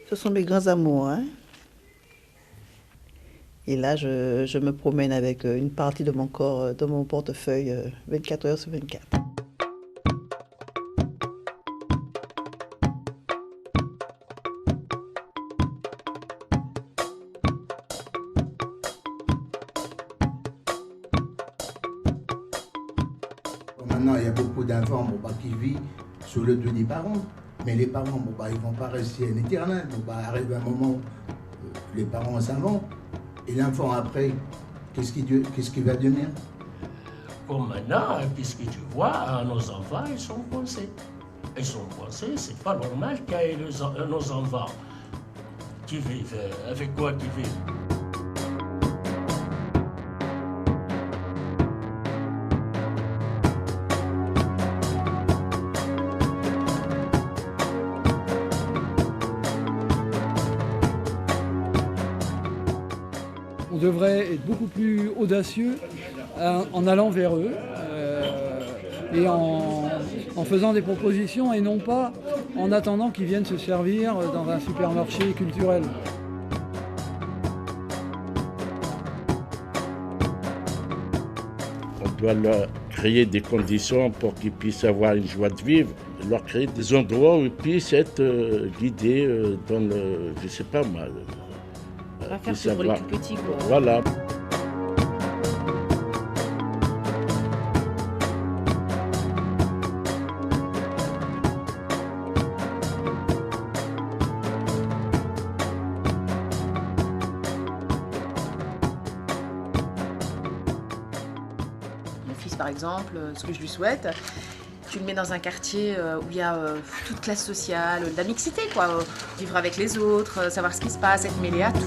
Ce sont mes grands amours, hein. Et là, je me promène avec une partie de mon corps dans mon portefeuille 24 heures sur 24. Maintenant, il y a beaucoup d'enfants qui vivent sous le dos des parents. Mais les parents, ils ne vont pas rester en éternel. Arrive un moment où les parents s'en vont. Et l'enfant, après, qu'est-ce qu'il va devenir? Comme maintenant, puisque tu vois, nos enfants, ils sont coincés. Ils sont coincés, c'est pas normal qu'il y ait nos enfants qui vivent. Avec quoi qui vivent? On devrait être beaucoup plus audacieux en allant vers eux et en faisant des propositions et non pas en attendant qu'ils viennent se servir dans un supermarché culturel. On doit leur créer des conditions pour qu'ils puissent avoir une joie de vivre, leur créer des endroits où ils puissent être guidés dans le, je sais pas moi, pas faire ça pour les tout petits, quoi. Voilà. Mon fils, par exemple, ce que je lui souhaite, tu le mets dans un quartier où il y a toute classe sociale, de la mixité, quoi. Vivre avec les autres, savoir ce qui se passe, être mêlé à tout.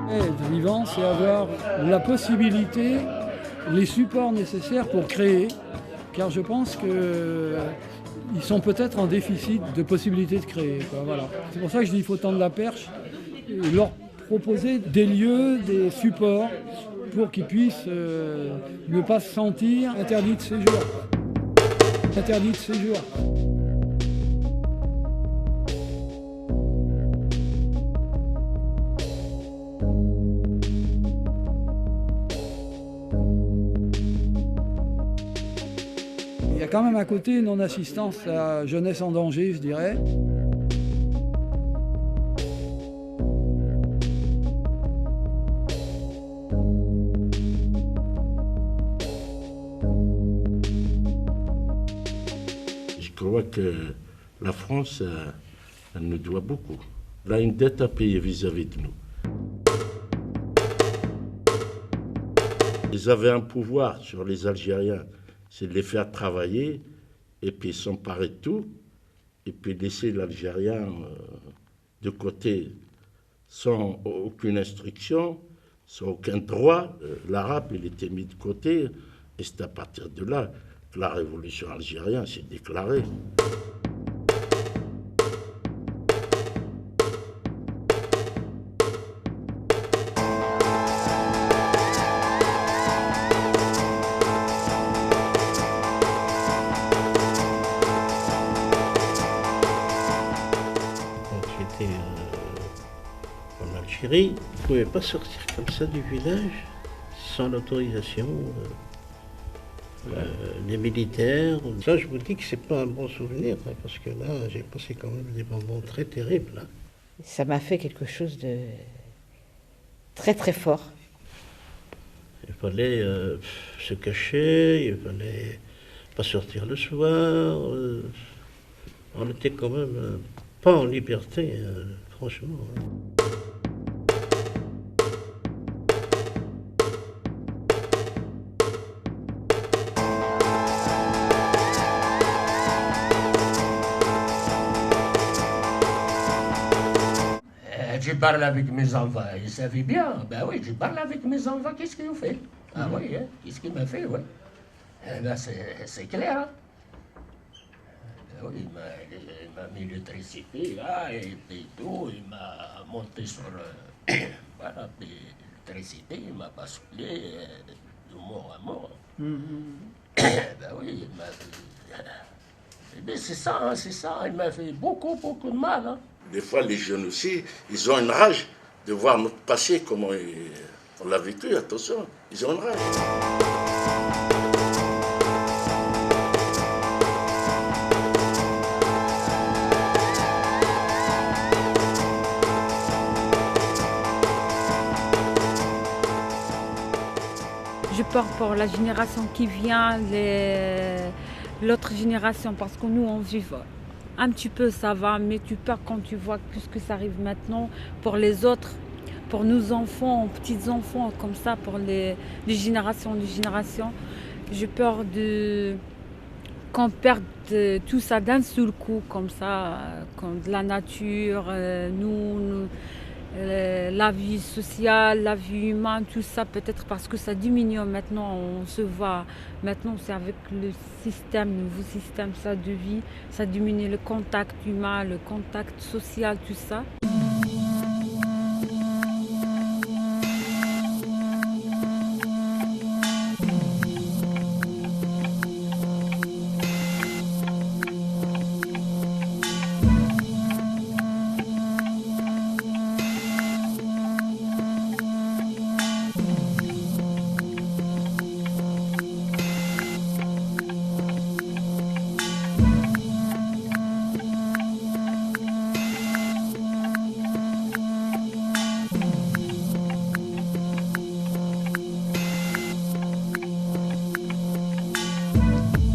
Être vivant, c'est avoir la possibilité, les supports nécessaires pour créer, car je pense qu'ils sont peut-être en déficit de possibilités de créer, quoi, voilà. C'est pour ça que je dis qu'il faut tendre la perche et leur proposer des lieux, des supports, pour qu'ils puissent ne pas se sentir interdits de séjour. Interdits de séjour. Il y a quand même à côté une non-assistance à jeunesse en danger, je dirais. Je crois que la France, elle nous doit beaucoup. Elle a une dette à payer vis-à-vis de nous. Ils avaient un pouvoir sur les Algériens, c'est de les faire travailler et puis s'emparer de tout, et puis laisser l'Algérien de côté sans aucune instruction, sans aucun droit. L'arabe, il était mis de côté, et c'est à partir de là que la révolution algérienne s'est déclarée. mairie ne pouvait pas sortir comme ça du village sans l'autorisation des militaires. Ça, je vous dis que c'est pas un bon souvenir, hein, parce que là, j'ai passé quand même des moments très terribles. Hein. Ça m'a fait quelque chose de très très fort. Il fallait se cacher, il fallait pas sortir le soir. On était quand même pas en liberté, franchement. Hein. Je parle avec mes enfants, ils savaient bien. Ben oui, je parle avec mes enfants, qu'est-ce qu'ils ont fait? Ah oui, hein? Qu'est-ce qu'il m'a fait, oui. Ben c'est clair, hein? Ben oui, il m'a mis l'électricité, là, et puis tout, il m'a monté sur voilà, puis l'électricité, il m'a basculé de mort à mort. Ben oui, il m'a fait... Ben c'est ça, hein, c'est ça, il m'a fait beaucoup, beaucoup de mal, hein. Des fois, les jeunes aussi, ils ont une rage de voir notre passé, comment on l'a vécu, attention, ils ont une rage. Je peur pour la génération qui vient, l'autre génération, parce que nous, on vit un petit peu, ça va, mais tu peurs quand tu vois tout ce que ça arrive maintenant pour les autres, pour nos enfants, petits-enfants, comme ça, pour les générations. J'ai peur qu'on perde tout ça d'un seul coup, comme ça, comme de la nature, la vie sociale, la vie humaine, tout ça, peut-être parce que ça diminue maintenant, on se voit. Maintenant, c'est avec le nouveau système ça, de vie, ça diminue le contact humain, le contact social, tout ça.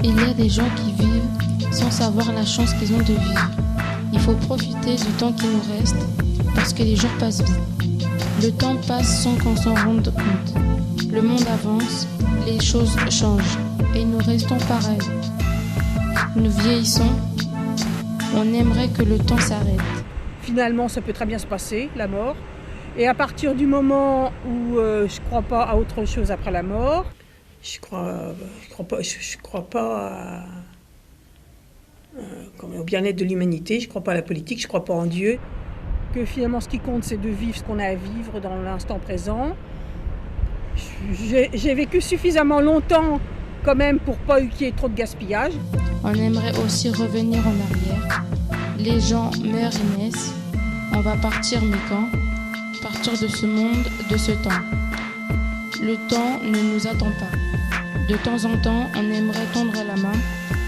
Il y a des gens qui vivent sans savoir la chance qu'ils ont de vivre. Il faut profiter du temps qui nous reste parce que les jours passent vite. Le temps passe sans qu'on s'en rende compte. Le monde avance, les choses changent et nous restons pareils. Nous vieillissons, on aimerait que le temps s'arrête. Finalement, ça peut très bien se passer, la mort. Et à partir du moment où je ne crois pas à autre chose après la mort, je crois pas au bien-être de l'humanité, je ne crois pas à la politique, je ne crois pas en Dieu. Que finalement, ce qui compte, c'est de vivre ce qu'on a à vivre dans l'instant présent. J'ai vécu suffisamment longtemps quand même pour pas qu'il y ait trop de gaspillage. On aimerait aussi revenir en arrière. Les gens meurent et naissent. On va partir, mais quand? Partir de ce monde, de ce temps. Le temps ne nous attend pas. De temps en temps, on aimerait tendre la main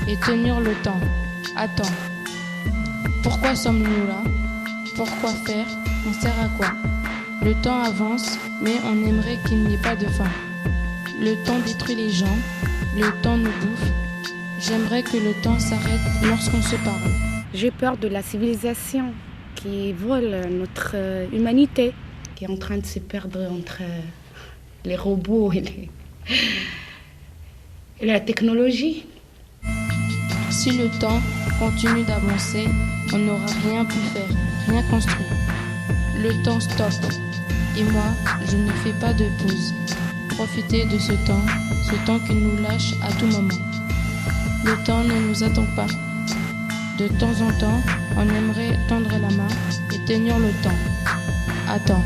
et tenir le temps. Attends. Pourquoi sommes-nous là? Pourquoi faire? On sert à quoi? Le temps avance, mais on aimerait qu'il n'y ait pas de fin. Le temps détruit les gens, le temps nous bouffe. J'aimerais que le temps s'arrête lorsqu'on se parle. J'ai peur de la civilisation qui vole notre humanité, qui est en train de se perdre entre les robots et la technologie. Si le temps continue d'avancer, on n'aura rien pu faire, rien construit. Le temps stoppe. Et moi, je ne fais pas de pause. Profitez de ce temps qui nous lâche à tout moment. Le temps ne nous attend pas. De temps en temps, on aimerait tendre la main et tenir le temps. Attends.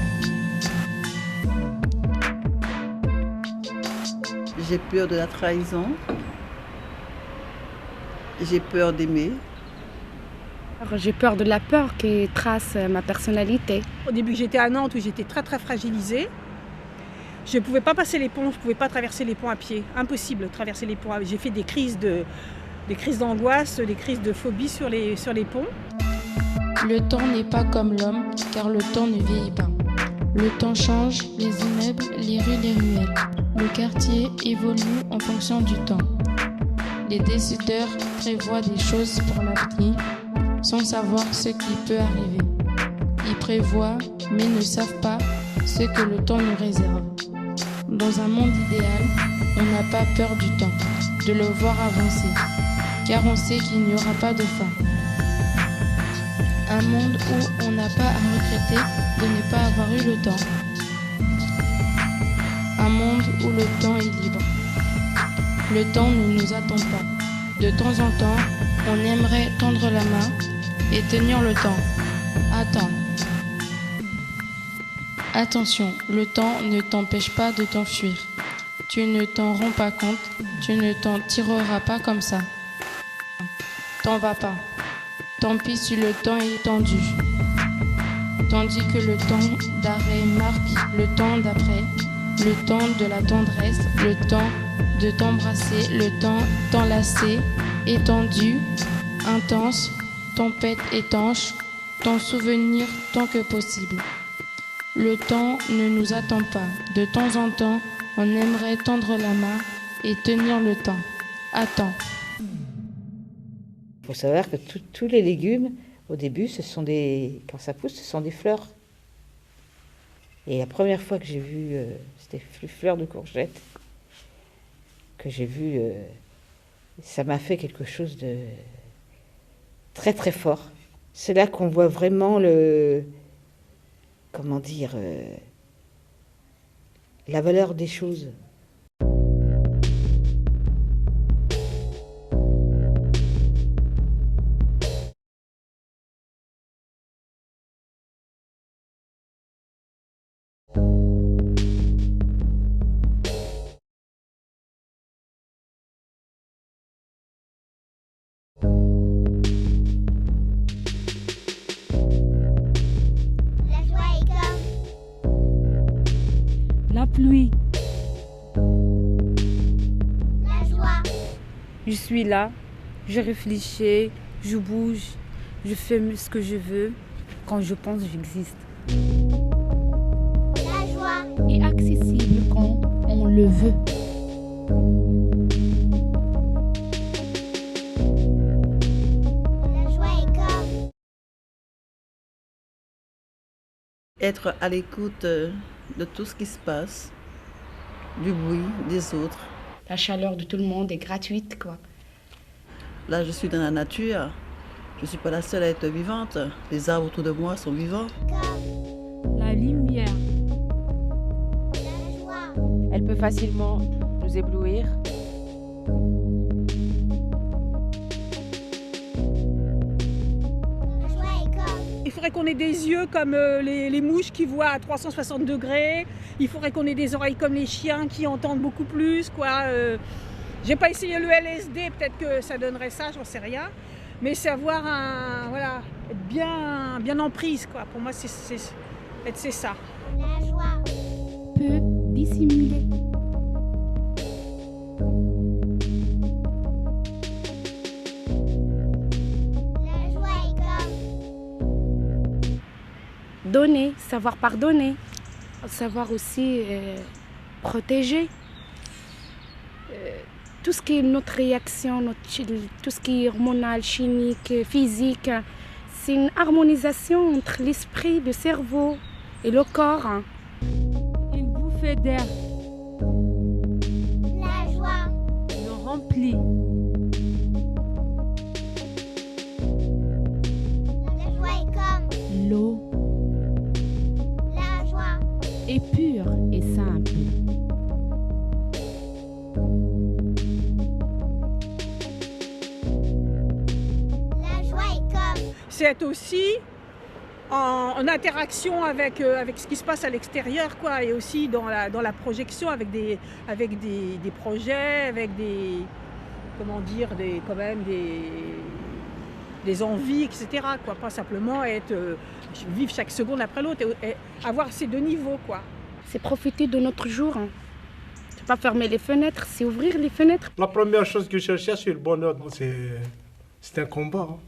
J'ai peur de la trahison. J'ai peur d'aimer. J'ai peur de la peur qui trace ma personnalité. Au début, j'étais à Nantes où j'étais très très fragilisée. Je ne pouvais pas passer les ponts, je ne pouvais pas traverser les ponts à pied. Impossible de traverser les ponts. J'ai fait des crises d'angoisse, des crises de phobie sur les ponts. Le temps n'est pas comme l'homme, car le temps ne vieillit pas. Le temps change, les immeubles, les rues, les ruelles. Le quartier évolue en fonction du temps. Les décideurs prévoient des choses pour l'avenir sans savoir ce qui peut arriver. Ils prévoient, mais ne savent pas ce que le temps nous réserve. Dans un monde idéal, on n'a pas peur du temps, de le voir avancer, car on sait qu'il n'y aura pas de fin. Un monde où on n'a pas à regretter de ne pas avoir eu le temps. Un monde où le temps est libre. Le temps ne nous attend pas. De temps en temps, on aimerait tendre la main et tenir le temps. Attends. Attention, le temps ne t'empêche pas de t'enfuir. Tu ne t'en rends pas compte, tu ne t'en tireras pas comme ça. T'en vas pas. Tant pis si le temps est tendu. Tandis que le temps d'arrêt marque le temps d'après, le temps de la tendresse, le temps de t'embrasser, le temps t'enlacer, étendu, intense, tempête étanche, ton souvenir tant que possible. Le temps ne nous attend pas. De temps en temps, on aimerait tendre la main et tenir le temps. Attends. Il faut savoir que tous les légumes, au début, quand ça pousse, ce sont des fleurs. Et la première fois que j'ai vu, c'était les fleurs de courgettes, que j'ai vu, ça m'a fait quelque chose de très très fort. C'est là qu'on voit vraiment la valeur des choses. La pluie. La joie. Je suis là, je réfléchis, je bouge, je fais ce que je veux. Quand je pense, j'existe. La joie. Et accessible quand on le veut. La joie est comme. Être à l'écoute de tout ce qui se passe, du bruit des autres. La chaleur de tout le monde est gratuite, quoi. Là, je suis dans la nature. Je ne suis pas la seule à être vivante. Les arbres autour de moi sont vivants. La lumière. La joie. Elle peut facilement nous éblouir. La joie est comme. Il faudrait qu'on ait des yeux comme les mouches qui voient à 360 degrés. Il faudrait qu'on ait des oreilles comme les chiens qui entendent beaucoup plus, quoi. J'ai pas essayé le LSD, peut-être que ça donnerait ça, j'en sais rien. Mais savoir être bien en prise, quoi. Pour moi, c'est ça. La joie. Peut dissimuler. La joie est comme. Donner, savoir pardonner. Savoir aussi protéger. Tout ce qui est notre réaction, tout ce qui est hormonal, chimique, physique, c'est une harmonisation entre l'esprit, le cerveau et le corps. Une bouffée d'air La joie. nous remplit. La joie est comme. L'eau La joie. est pure et simple. La joie est comme. C'est être aussi en interaction avec ce qui se passe à l'extérieur, quoi, et aussi dans la projection avec des projets, avec des des envies, etc. Quoi. Pas simplement vivre chaque seconde après l'autre et avoir ces deux niveaux. Quoi. C'est profiter de notre jour. Hein. C'est pas fermer les fenêtres, c'est ouvrir les fenêtres. La première chose que je cherchais, c'est le bonheur. C'est un combat. Hein.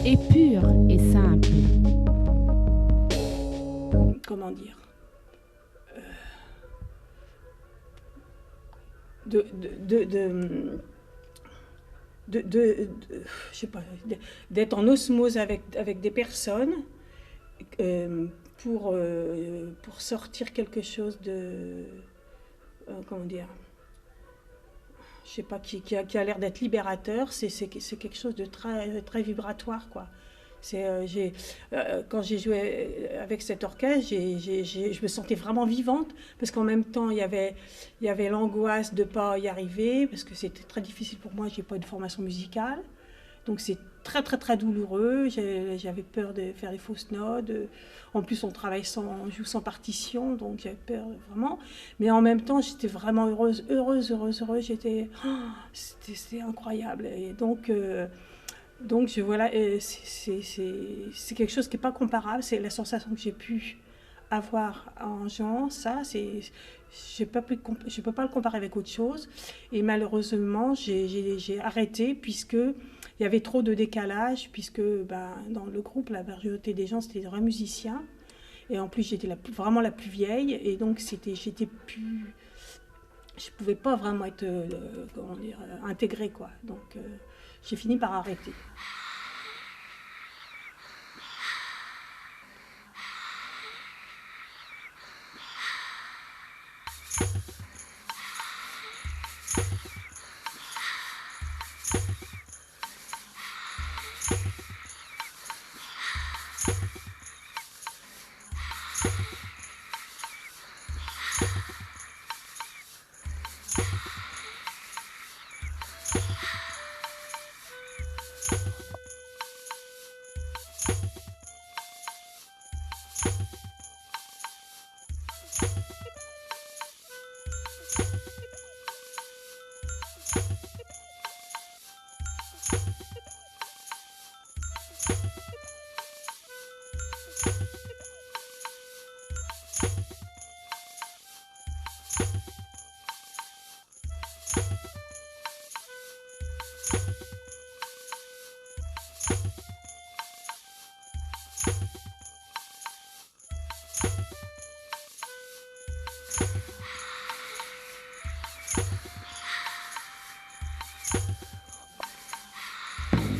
Et pur et simple. Comment dire, je sais pas, d'être en osmose avec des personnes pour sortir quelque chose de, comment dire, je sais pas, qui a l'air d'être libérateur. C'est quelque chose de très, très vibratoire, quoi. Quand j'ai joué avec cet orchestre, je me sentais vraiment vivante, parce qu'en même temps, il y avait l'angoisse de ne pas y arriver, parce que c'était très difficile pour moi, je n'ai pas eu de formation musicale. Donc c'est très, très, très douloureux. J'avais peur de faire des fausses notes. En plus, on joue sans partition, donc j'avais peur vraiment. Mais en même temps, j'étais vraiment heureuse. C'était incroyable. Et donc voilà, c'est quelque chose qui n'est pas comparable. C'est la sensation que j'ai pu avoir en jouant. Ça, je ne peux pas le comparer avec autre chose. Et malheureusement, j'ai arrêté puisqu'il y avait trop de décalage, puisque dans le groupe, la majorité des gens, c'était des vrais musiciens. Et en plus, j'étais vraiment la plus vieille. Et donc, je ne pouvais pas vraiment être intégrée, quoi. Donc, j'ai fini par arrêter.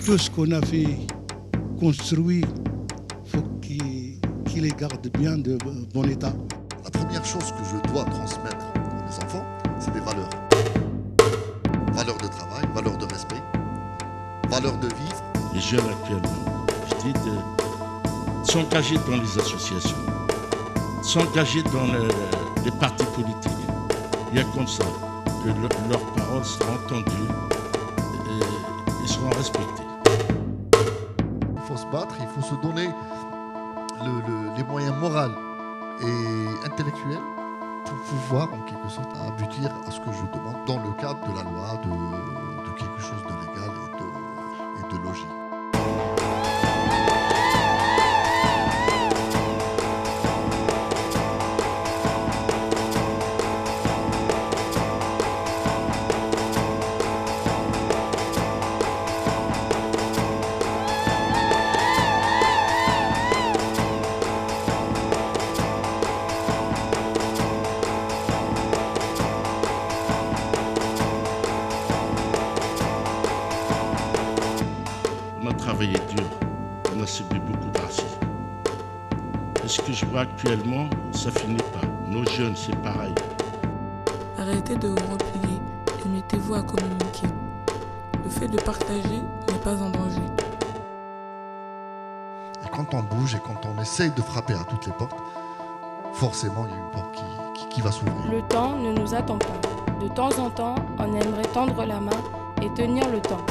Tout ce qu'on a fait, construit, il faut qu'il les garde bien de bon état. La première chose que je dois transmettre à mes enfants, c'est des valeurs. Valeurs de travail, valeurs de respect, valeurs de vivre. Les jeunes actuellement, je dis, s'engager dans les associations, s'engager dans les partis politiques. Il y a comme ça que leurs paroles seront entendues et seront respectées. Il faut se battre, il faut se donner les moyens moraux et intellectuels pour pouvoir en quelque sorte aboutir à ce que je demande dans le cadre de la loi, de quelque chose de légal et de logique. Travaillé dur, on a subi beaucoup de racisme. Et ce que je vois actuellement, ça finit pas. Nos jeunes, c'est pareil. Arrêtez de vous replier et mettez-vous à communiquer. Le fait de partager n'est pas en danger. Et quand on bouge et quand on essaye de frapper à toutes les portes, forcément il y a une porte qui qui va s'ouvrir. Le temps ne nous attend pas. De temps en temps, on aimerait tendre la main et tenir le temps.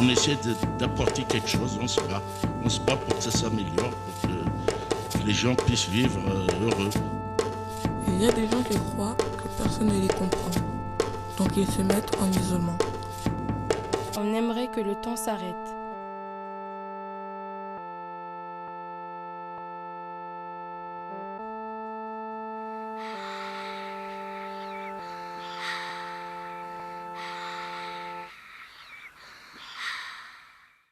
On essaie d'apporter quelque chose, on se bat pour que ça s'améliore, pour que les gens puissent vivre heureux. Il y a des gens qui croient que personne ne les comprend, donc ils se mettent en isolement. On aimerait que le temps s'arrête.